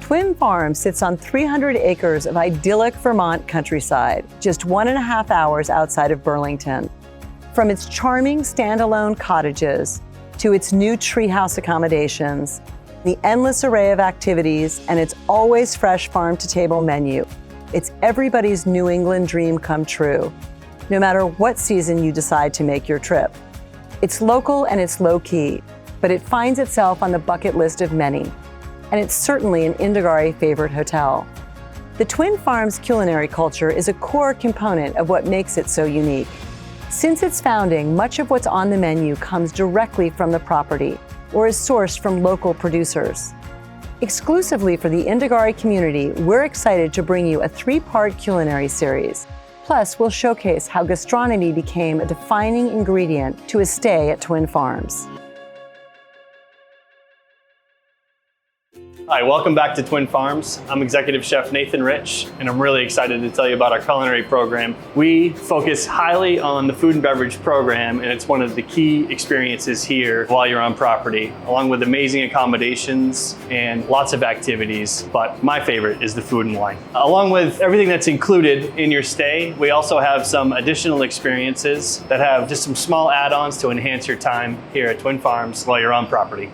Twin Farms sits on 300 acres of idyllic Vermont countryside, just 1.5 hours outside of Burlington. From its charming standalone cottages to its new treehouse accommodations, the endless array of activities, and its always fresh farm-to-table menu, it's everybody's New England dream come true, no matter what season you decide to make your trip. It's local and it's low-key, but it finds itself on the bucket list of many, and it's certainly an Indagare favorite hotel. The Twin Farms culinary culture is a core component of what makes it so unique. Since its founding, much of what's on the menu comes directly from the property or is sourced from local producers. Exclusively for the Indagare community, we're excited to bring you a 3-part culinary series. Plus, we'll showcase how gastronomy became a defining ingredient to a stay at Twin Farms. Hi, welcome back to Twin Farms. I'm Executive Chef Nathan Rich, and I'm really excited to tell you about our culinary program. We focus highly on the food and beverage program, and it's one of the key experiences here while you're on property, along with amazing accommodations and lots of activities. But my favorite is the food and wine. Along with everything that's included in your stay, we also have some additional experiences that have just some small add-ons to enhance your time here at Twin Farms while you're on property.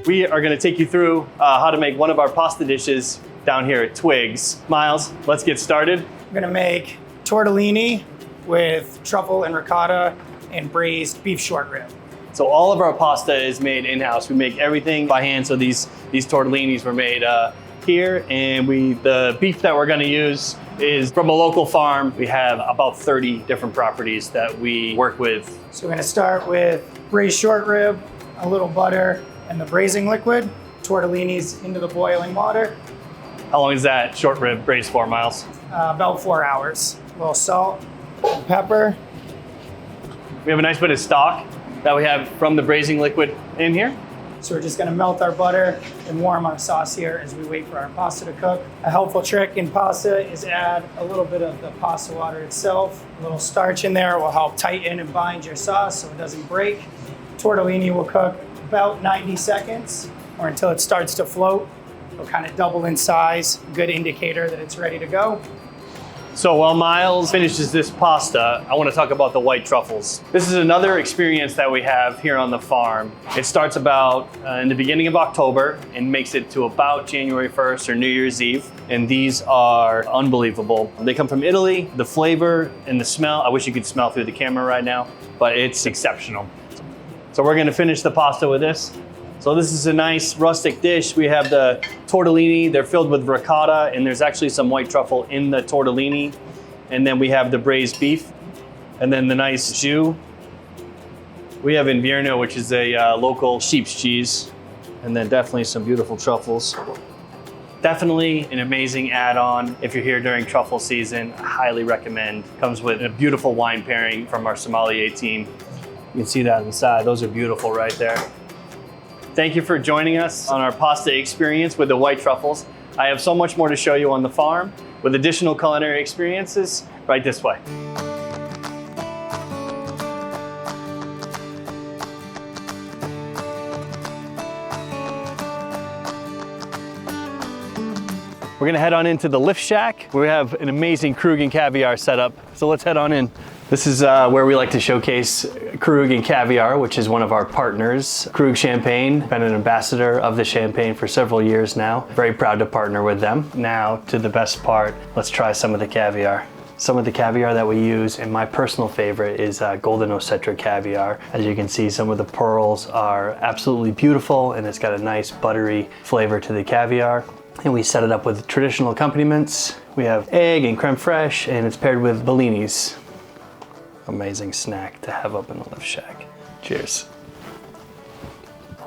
We are going to take you through how to make one of our pasta dishes down here at Twiggs. Miles, let's get started. I'm going to make tortellini with truffle and ricotta and braised beef short rib. So all of our pasta is made in-house. We make everything by hand. So these tortellinis were made here, and the beef that we're going to use is from a local farm. We have about 30 different properties that we work with. So we're going to start with braised short rib, a little butter, and the braising liquid, tortellinis into the boiling water. How long is that short rib braised for, Miles? About 4 hours. A little salt and pepper. We have a nice bit of stock that we have from the braising liquid in here. So we're just gonna melt our butter and warm our sauce here as we wait for our pasta to cook. A helpful trick in pasta is add a little bit of the pasta water itself. A little starch in there will help tighten and bind your sauce so it doesn't break. Tortellini will cook about 90 seconds or until it starts to float. It'll kind of double in size, good indicator that it's ready to go. So while Miles finishes this pasta, I want to talk about the white truffles. This is another experience that we have here on the farm. It starts about in the beginning of October and makes it to about January 1st or New Year's Eve. And these are unbelievable. They come from Italy. The flavor and the smell, I wish you could smell through the camera right now, but it's exceptional. So we're gonna finish the pasta with this. So this is a nice rustic dish. We have the tortellini, they're filled with ricotta, and there's actually some white truffle in the tortellini. And then we have the braised beef, and then the nice jus. We have Invierno, which is a local sheep's cheese, and then definitely some beautiful truffles. Definitely an amazing add-on if you're here during truffle season. I highly recommend. Comes with a beautiful wine pairing from our sommelier team. You can see that inside. Those are beautiful right there. Thank you for joining us on our pasta experience with the white truffles. I have so much more to show you on the farm with additional culinary experiences right this way. We're gonna head on into the lift shack where we have an amazing Krug and Caviar setup. So let's head on in. This is where we like to showcase Krug and Caviar, which is one of our partners. Krug Champagne, been an ambassador of the champagne for several years now. Very proud to partner with them. Now to the best part, let's try some of the caviar. Some of the caviar that we use, and my personal favorite is golden ocetra caviar. As you can see, some of the pearls are absolutely beautiful, and it's got a nice buttery flavor to the caviar. And we set it up with traditional accompaniments. We have egg and creme fraiche, and it's paired with bellinis. Amazing snack to have up in the lift shack. Cheers.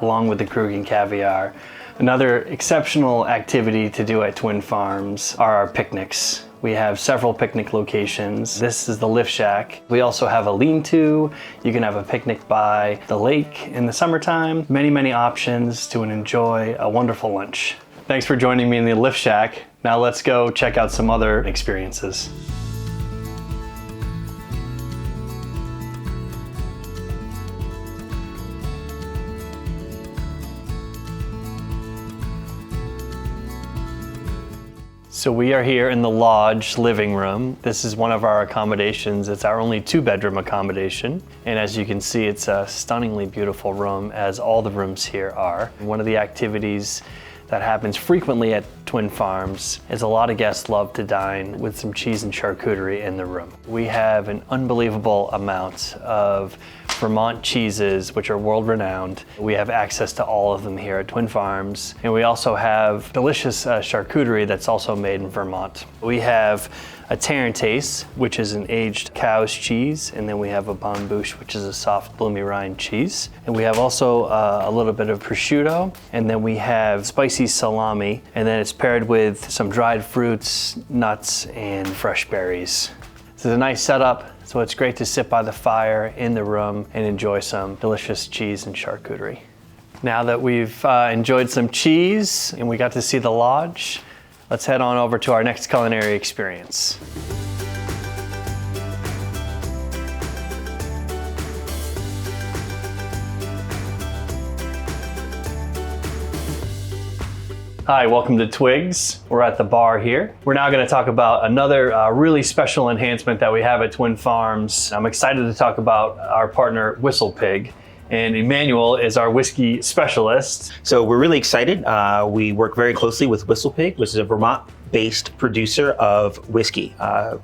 Along with the Krug and Caviar, another exceptional activity to do at Twin Farms are our picnics. We have several picnic locations. This is the lift shack. We also have a lean-to. You can have a picnic by the lake in the summertime. Many, many options to enjoy a wonderful lunch. Thanks for joining me in the lift shack. Now let's go check out some other experiences. So we are here in the lodge living room. This is one of our accommodations. It's our only 2-bedroom accommodation. And as you can see, it's a stunningly beautiful room, as all the rooms here are. One of the activities that happens frequently at Twin Farms is a lot of guests love to dine with some cheese and charcuterie in the room. We have an unbelievable amount of Vermont cheeses, which are world-renowned. We have access to all of them here at Twin Farms. And we also have delicious charcuterie that's also made in Vermont. We have a Tarentaise, which is an aged cow's cheese, and then we have a Bonbouche, which is a soft bloomy rind cheese. And we have also a little bit of prosciutto, and then we have spicy salami, and then it's paired with some dried fruits, nuts, and fresh berries. This is a nice setup, so it's great to sit by the fire in the room and enjoy some delicious cheese and charcuterie. Now that we've enjoyed some cheese and we got to see the lodge, let's head on over to our next culinary experience. Hi, welcome to Twiggs. We're at the bar here. We're now going to talk about another really special enhancement that we have at Twin Farms. I'm excited to talk about our partner, WhiskeyPig. And Emmanuel is our whiskey specialist. So we're really excited. We work very closely with WhiskeyPig, which is a Vermont-based producer of whiskey,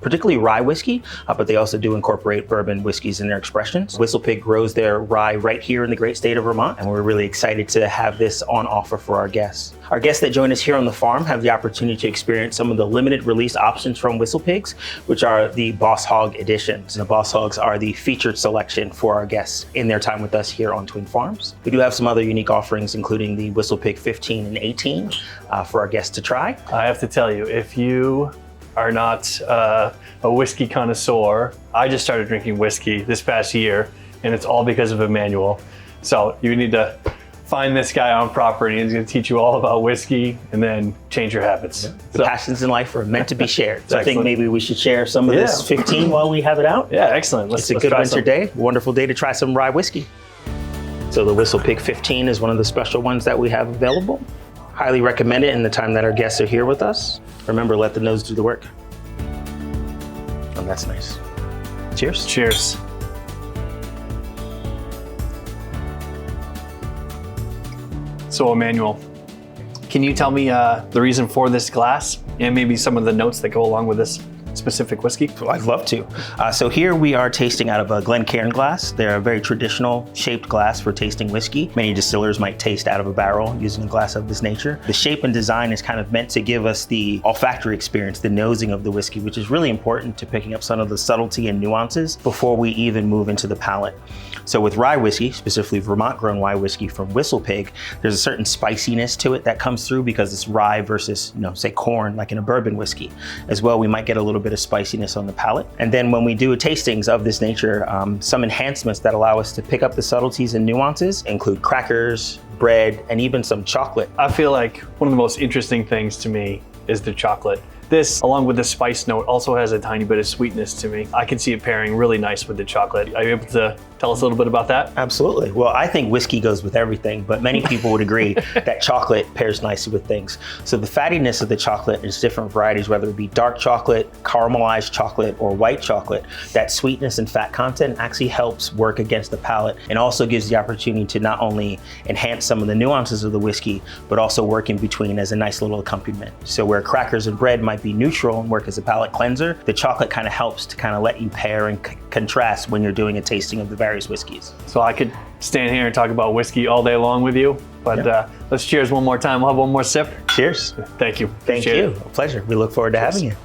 particularly rye whiskey, but they also do incorporate bourbon whiskeys in their expressions. WhiskeyPig grows their rye right here in the great state of Vermont, and we're really excited to have this on offer for our guests. Our guests that join us here on the farm have the opportunity to experience some of the limited release options from WhiskeyPigs, which are the Boss Hog editions. And the Boss Hogs are the featured selection for our guests in their time with us here on Twin Farms. We do have some other unique offerings, including the WhiskeyPig 15 and 18 for our guests to try. I have to tell you, if you are not a whiskey connoisseur, I just started drinking whiskey this past year, and it's all because of Emmanuel. So you need to find this guy on property. He's going to teach you all about whiskey and then change your habits. Yeah. The passions in life are meant to be shared. So I think maybe we should share some of this 15 while we have it out. Yeah, excellent. It's a good winter day, wonderful day to try some rye whiskey. So the WhiskeyPig 15 is one of the special ones that we have available. Highly recommend it in the time that our guests are here with us. Remember, let the nose do the work. Oh, that's nice. Cheers. Cheers. So Emmanuel, can you tell me the reason for this glass and maybe some of the notes that go along with this specific whiskey? Well, I'd love to. So here we are tasting out of a Glencairn glass. They're a very traditional shaped glass for tasting whiskey. Many distillers might taste out of a barrel using a glass of this nature. The shape and design is kind of meant to give us the olfactory experience, the nosing of the whiskey, which is really important to picking up some of the subtlety and nuances before we even move into the palate. So with rye whiskey, specifically Vermont-grown rye whiskey from WhiskeyPig, there's a certain spiciness to it that comes through because it's rye versus, say corn, like in a bourbon whiskey. As well, we might get a little bit of spiciness on the palate. And then when we do tastings of this nature, some enhancements that allow us to pick up the subtleties and nuances include crackers, bread, and even some chocolate. I feel like one of the most interesting things to me is the chocolate. This, along with the spice note, also has a tiny bit of sweetness to me. I can see it pairing really nice with the chocolate. Are you able to tell us a little bit about that? Absolutely. Well, I think whiskey goes with everything, but many people would agree that chocolate pairs nicely with things. So the fattiness of the chocolate is different varieties, whether it be dark chocolate, caramelized chocolate, or white chocolate. That sweetness and fat content actually helps work against the palate and also gives the opportunity to not only enhance some of the nuances of the whiskey, but also work in between as a nice little accompaniment. So where crackers and bread might be neutral and work as a palate cleanser, the chocolate kind of helps to kind of let you pair and contrast when you're doing a tasting of the various whiskeys. So I could stand here and talk about whiskey all day long with you, but let's cheers one more time. We'll have one more sip. Cheers. Thank you. Thank you. A pleasure. We look forward to having you.